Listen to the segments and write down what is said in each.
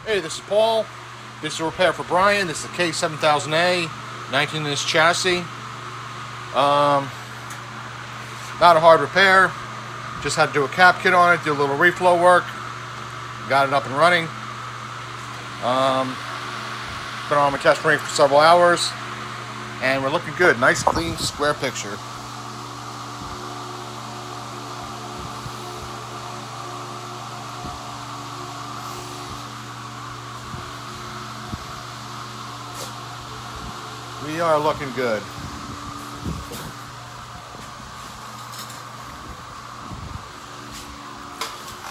Hey, this is Paul. This is a repair for Brian. This is a K7000A, 19-inch chassis. Not a hard repair. Just had to do a cap kit on it, do a little reflow work. Got it up and running. Been on my test ring for several hours, and we're looking good. Nice, clean, square picture. We are looking good.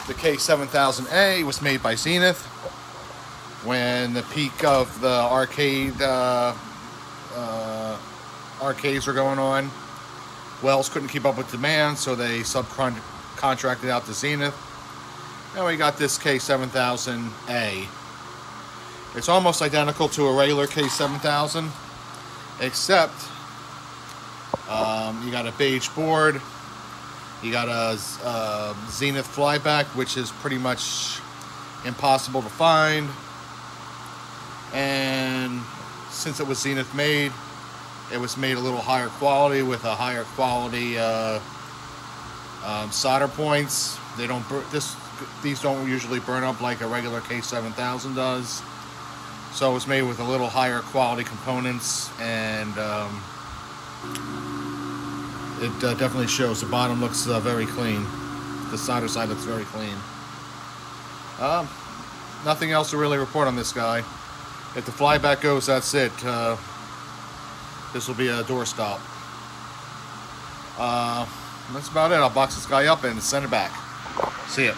The K7000A was made by Zenith when the peak of the arcades were going on. Wells couldn't keep up with demand, so they subcontracted out to Zenith. And we got this K7000A. It's almost identical to a regular K7000. Except you got a beige board, you got a Zenith flyback, which is pretty much impossible to find, and since it was Zenith made, it was made a little higher quality with a higher quality solder points. They don't these don't usually burn up like a regular K7000 does. So it was made with a little higher quality components, and it definitely shows. The bottom looks very clean. The solder side looks very clean. Nothing else to really report on this guy. If the flyback goes, that's it. This will be a doorstop. That's about it. I'll box this guy up and send it back. See ya.